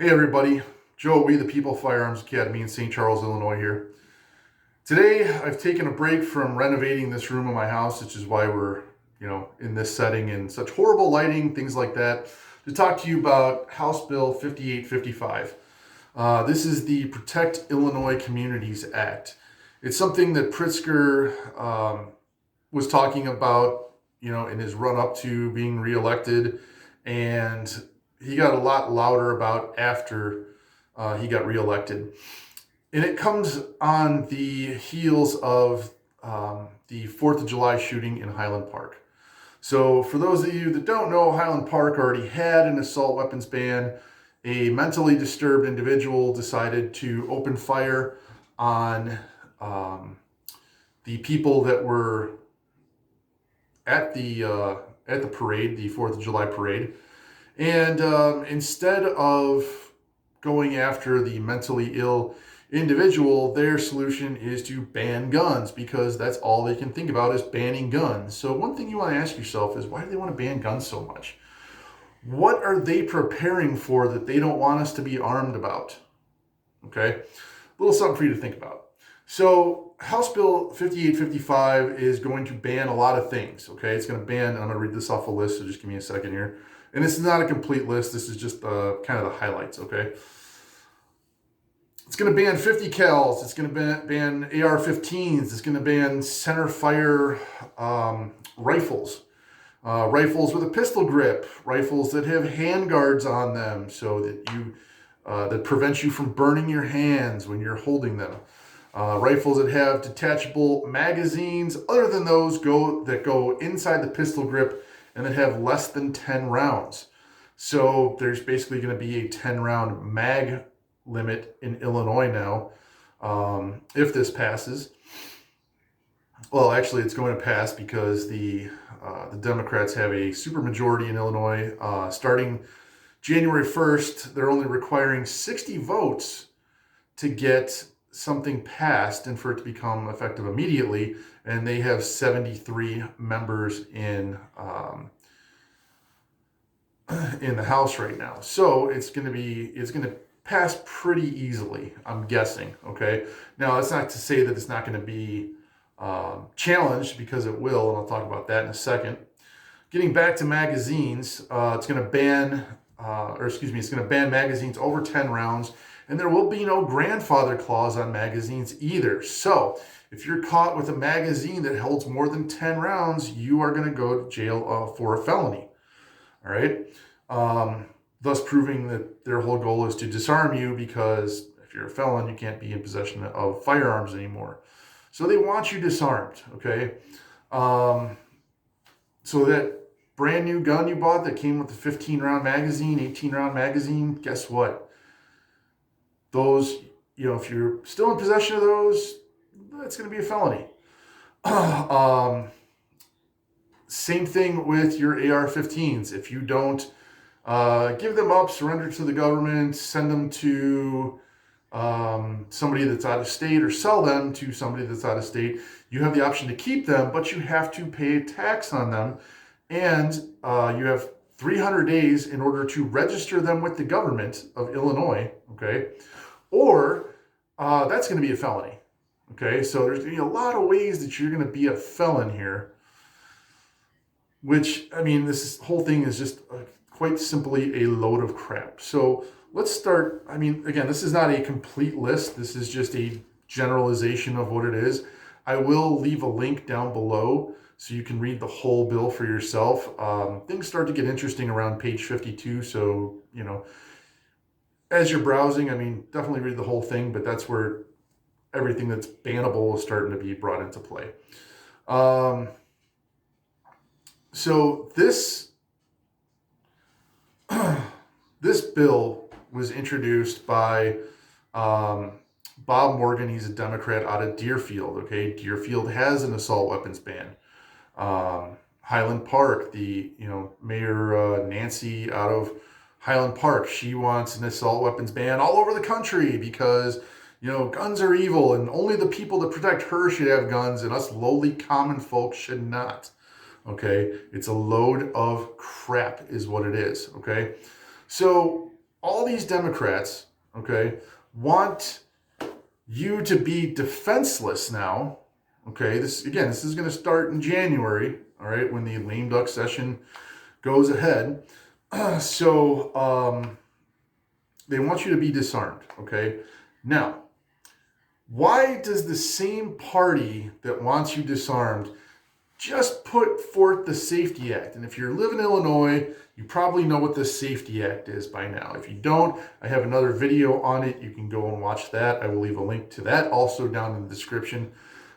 Hey everybody, Joe, We the People Firearms Academy in St. Charles, Illinois here. Today I've taken a break from renovating this room of my house, which is why we're, in this setting in such horrible lighting, things like that, to talk to you about House Bill 5855. This is the Protect Illinois Communities Act. It's something that Pritzker was talking about, in his run up to being reelected, and he got a lot louder about after he got reelected. And it comes on the heels of the 4th of July shooting in Highland Park. So, for those of you that don't know, Highland Park already had an assault weapons ban. A mentally disturbed individual decided to open fire on the people that were at the parade, the 4th of July parade. And instead of going after the mentally ill individual, their solution is to ban guns, because that's all they can think about is banning guns. So one thing you want to ask yourself is, why do they want to ban guns so much? What are they preparing for that they don't want us to be armed about? Okay, a little something for you to think about. So House Bill 5855 is going to ban a lot of things. Okay, it's going to ban, I'm going to read this off a list, so just give me a second here. And this is not a complete list. This is just kind of the highlights, okay? It's going to ban 50 cals. It's going to ban AR-15s. It's going to ban center fire rifles. Rifles with a pistol grip. Rifles that have handguards on them so that that prevent you from burning your hands when you're holding them. Rifles that have detachable magazines, other than those that go inside the pistol grip and that have less than 10 rounds. So there's basically going to be a 10-round mag limit in Illinois now, if this passes. Well, actually, it's going to pass because the Democrats have a supermajority in Illinois. Starting January 1st, they're only requiring 60 votes to get something passed and for it to become effective immediately, and they have 73 members in the House right now. So it's going to pass pretty easily, I'm guessing. Okay, now that's not to say that it's not going to be challenged, because it will, and I'll talk about that in a second. Getting back to magazines, it's going to ban magazines over 10 rounds. And there will be no grandfather clause on magazines either. So if you're caught with a magazine that holds more than 10 rounds, you are going to go to jail for a felony. All right. Thus proving that their whole goal is to disarm you, because if you're a felon, you can't be in possession of firearms anymore. So they want you disarmed. Okay. So that brand new gun you bought that came with the 15-round magazine, 18-round magazine, guess what? Those, if you're still in possession of those, that's going to be a felony. Same thing with your AR-15s. If you don't give them up, surrender to the government, send them to somebody that's out of state, or sell them to somebody that's out of state, you have the option to keep them, but you have to pay a tax on them. And you have 300 days in order to register them with the government of Illinois, okay? Or that's going to be a felony, okay? So there's going to be a lot of ways that you're going to be a felon here, which, this whole thing is just quite simply a load of crap. So let's start. Again, this is not a complete list. This is just a generalization of what it is. I will leave a link down below so you can read the whole bill for yourself. Things start to get interesting around page 52. So, as you're browsing, definitely read the whole thing, but that's where everything that's bannable is starting to be brought into play. So this bill was introduced by Bob Morgan. He's a Democrat out of Deerfield. Okay, Deerfield has an assault weapons ban. Highland Park, the Mayor Nancy out of Highland Park, she wants an assault weapons ban all over the country because guns are evil and only the people that protect her should have guns and us lowly common folks should not. Okay, it's a load of crap is what it is. Okay, so all these Democrats, okay, want you to be defenseless now. Okay, this is going to start in January, all right, when the lame duck session goes ahead. So they want you to be disarmed, okay? Now, why does the same party that wants you disarmed just put forth the Safety Act? And if you live in Illinois, you probably know what the Safety Act is by now. If you don't, I have another video on it. You can go and watch that. I will leave a link to that also down in the description.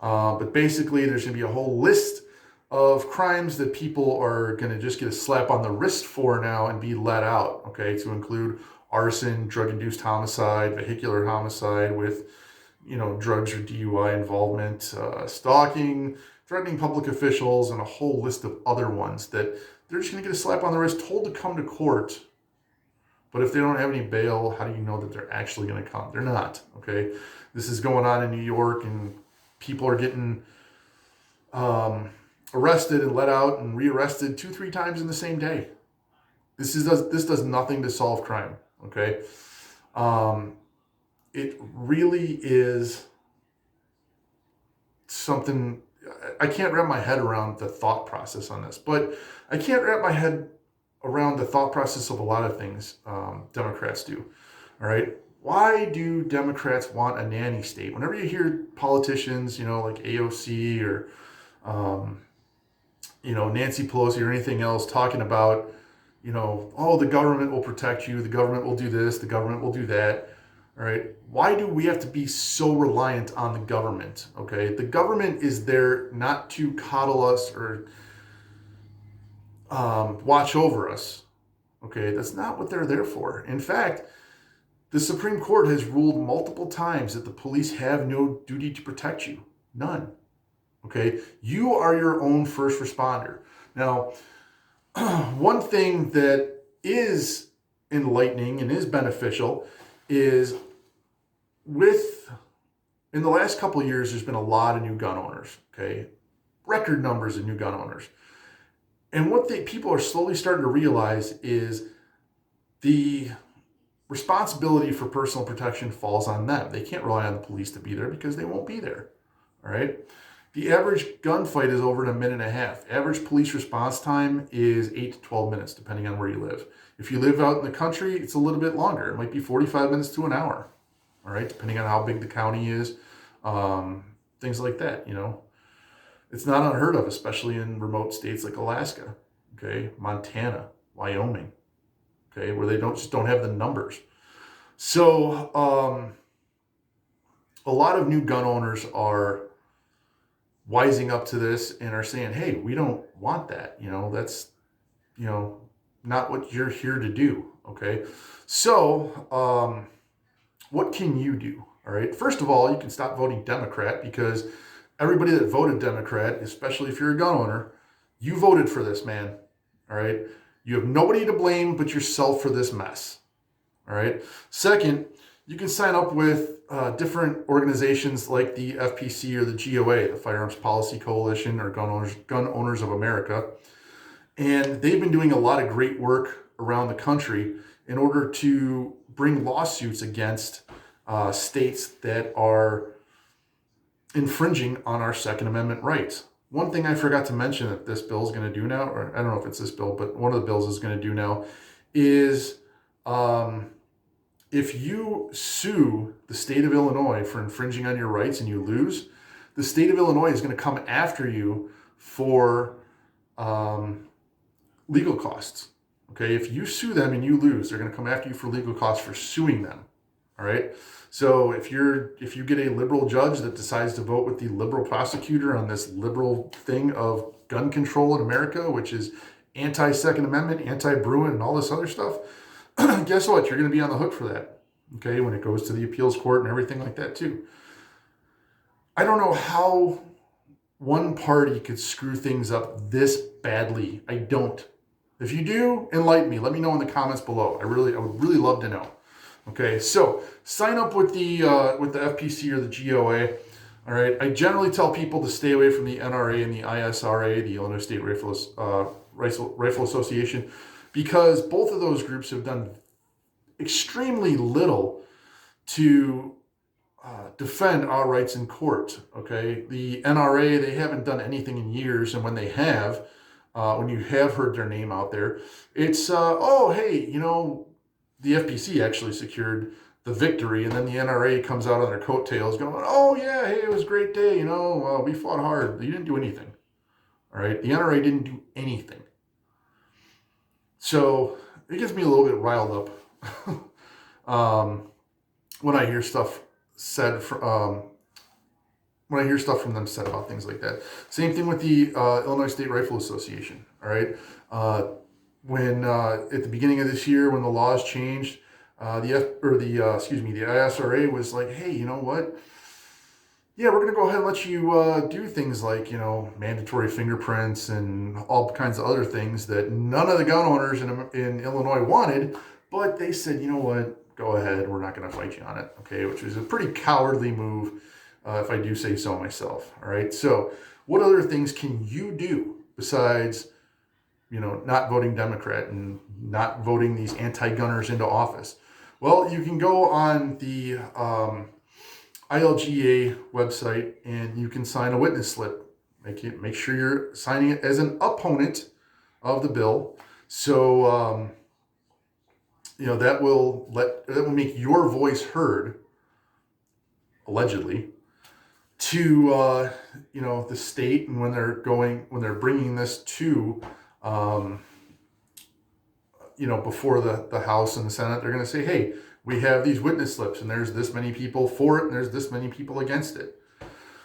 But basically, there's going to be a whole list of crimes that people are going to just get a slap on the wrist for now and be let out, okay, to include arson, drug-induced homicide, vehicular homicide with, drugs or DUI involvement, stalking, threatening public officials, and a whole list of other ones that they're just going to get a slap on the wrist, told to come to court. But if they don't have any bail, how do you know that they're actually going to come? They're not, okay? This is going on in New York, and people are getting arrested and let out and rearrested 2-3 times in the same day. This does nothing to solve crime, okay? It really is something. I can't wrap my head around the thought process on this, but I can't wrap my head around the thought process of a lot of things Democrats do, all right? Why do Democrats want a nanny state? Whenever you hear politicians, like AOC or, Nancy Pelosi or anything else talking about, oh, the government will protect you, the government will do this, the government will do that, all right? Why do we have to be so reliant on the government, okay? The government is there not to coddle us or watch over us, okay? That's not what they're there for. In fact, the Supreme Court has ruled multiple times that the police have no duty to protect you. None. Okay? You are your own first responder. Now, one thing that is enlightening and is beneficial is in the last couple of years, there's been a lot of new gun owners, okay? Record numbers of new gun owners. And what people are slowly starting to realize is the responsibility for personal protection falls on them. They can't rely on the police to be there because they won't be there. All right. The average gunfight is over in 1.5 minutes. Average police response time is 8 to 12 minutes, depending on where you live. If you live out in the country, it's a little bit longer. It might be 45 minutes to an hour. All right. Depending on how big the county is, things like that. It's not unheard of, especially in remote states like Alaska, okay, Montana, Wyoming. Okay, where they don't have the numbers. So a lot of new gun owners are wising up to this and are saying, hey, we don't want that. That's, not what you're here to do. Okay. So what can you do? All right. First of all, you can stop voting Democrat, because everybody that voted Democrat, especially if you're a gun owner, you voted for this man. All right. You have nobody to blame but yourself for this mess. All right. Second, you can sign up with different organizations like the FPC or the GOA, the Firearms Policy Coalition, or Gun Owners of America. And they've been doing a lot of great work around the country in order to bring lawsuits against states that are infringing on our Second Amendment rights. One thing I forgot to mention that this bill is going to do now, or I don't know if it's this bill, but one of the bills is going to do now, is if you sue the state of Illinois for infringing on your rights and you lose, the state of Illinois is going to come after you for legal costs. Okay, if you sue them and you lose, they're going to come after you for legal costs for suing them. All right. So if you get a liberal judge that decides to vote with the liberal prosecutor on this liberal thing of gun control in America, which is anti-Second Amendment, anti-Bruin, and all this other stuff, guess what? You're going to be on the hook for that. Okay, when it goes to the appeals court and everything like that too. I don't know how one party could screw things up this badly. I don't. If you do, enlighten me. Let me know in the comments below. I would really love to know. Okay, so sign up with the FPC or the GOA. All right, I generally tell people to stay away from the NRA and the ISRA, the Illinois State Rifle Association, because both of those groups have done extremely little to defend our rights in court. Okay, the NRA, they haven't done anything in years, and when they have, when you have heard their name out there, it's oh hey, the FPC actually secured the victory, and then the NRA comes out on their coattails, going, oh yeah, hey, it was a great day, we fought hard. You didn't do anything. All right, the NRA didn't do anything. So it gets me a little bit riled up when I hear stuff said when I hear stuff from them said about things like that. Same thing with the Illinois State Rifle Association. All right, when at the beginning of this year, when the laws changed, the ISRA was like, hey, you know what? Yeah, we're going to go ahead and let you do things like, mandatory fingerprints and all kinds of other things that none of the gun owners in Illinois wanted. But they said, you know what, go ahead, we're not going to fight you on it. Okay, which was a pretty cowardly move, if I do say so myself. All right, so what other things can you do besides, not voting Democrat and not voting these anti-gunners into office? Well, you can go on the ILGA website and you can sign a witness slip. Make sure you're signing it as an opponent of the bill. So that will make your voice heard, allegedly, to the state, and when they're bringing this to before the House and the Senate, they're going to say, hey, we have these witness slips, and there's this many people for it, and there's this many people against it.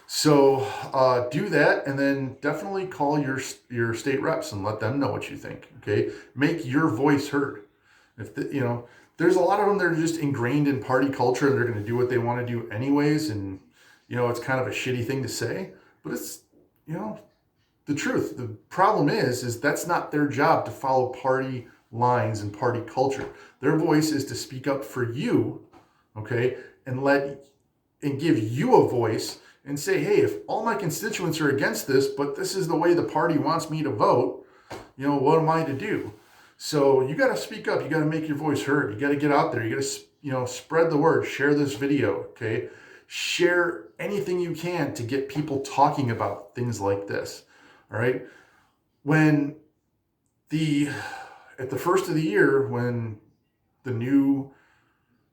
So do that, and then definitely call your state reps and let them know what you think. Okay, make your voice heard. If there's a lot of them that are just ingrained in party culture, and they're going to do what they want to do anyways, and it's kind of a shitty thing to say, but it's the truth. The problem is that's not their job to follow party lines and party culture. Their voice is to speak up for you, okay, and give you a voice and say, hey, if all my constituents are against this, but this is the way the party wants me to vote, what am I to do? So you got to speak up. You got to make your voice heard. You got to get out there. You got to, spread the word. Share this video, okay? Share anything you can to get people talking about things like this, all right? At the first of the year, when the new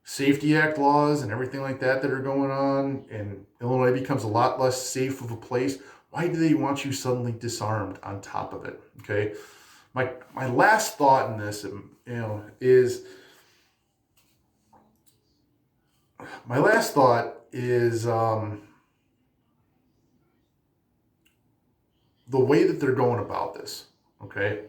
Safety Act laws and everything like that are going on, and Illinois becomes a lot less safe of a place, why do they want you suddenly disarmed on top of it? Okay, my last thought in this, is the way that they're going about this. Okay.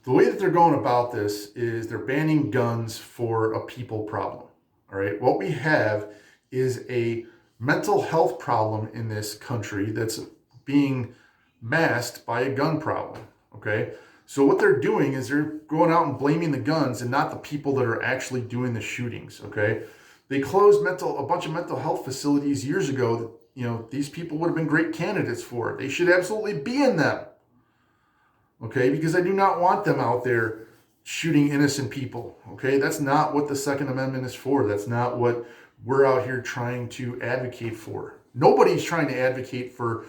The way that they're going about this is they're banning guns for a people problem. All right. What we have is a mental health problem in this country that's being masked by a gun problem. Okay. So what they're doing is they're going out and blaming the guns and not the people that are actually doing the shootings. Okay. They closed a bunch of mental health facilities years ago that, these people would have been great candidates for. They should absolutely be in them. Okay, because I do not want them out there shooting innocent people. Okay, that's not what the Second Amendment is for. That's not what we're out here trying to advocate for. Nobody's trying to advocate for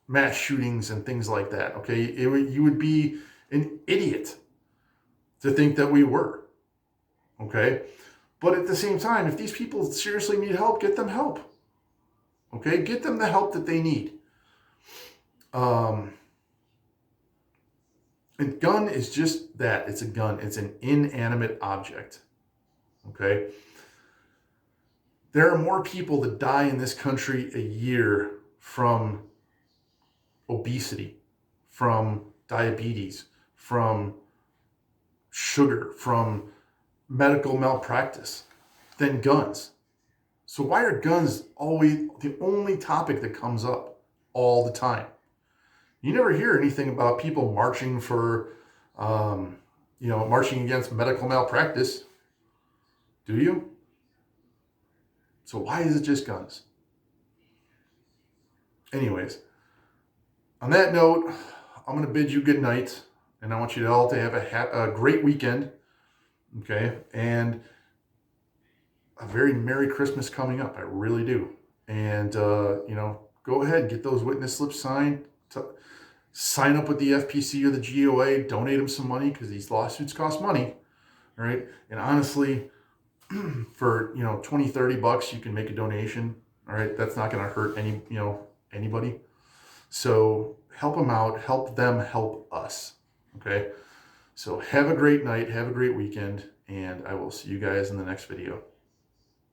mass shootings and things like that. Okay, you would be an idiot to think that we were. Okay, but at the same time, if these people seriously need help, get them help. Okay, get them the help that they need. A gun is just that. It's a gun. It's an inanimate object. Okay? There are more people that die in this country a year from obesity, from diabetes, from sugar, from medical malpractice than guns. So why are guns always the only topic that comes up all the time? You never hear anything about people marching for, marching against medical malpractice, do you? So why is it just guns? Anyways, on that note, I'm going to bid you good night, and I want you all to have a great weekend, okay? And very Merry Christmas coming up. I really do. And, you know, go ahead and get those witness slips signed. Sign up with the FPC or the GOA. Donate them some money because these lawsuits cost money. Right? And honestly, for, you know, 20, 30 bucks, you can make a donation. All right. That's not going to hurt anybody. So help them out, help them help us. Okay. So have a great night. Have a great weekend. And I will see you guys in the next video.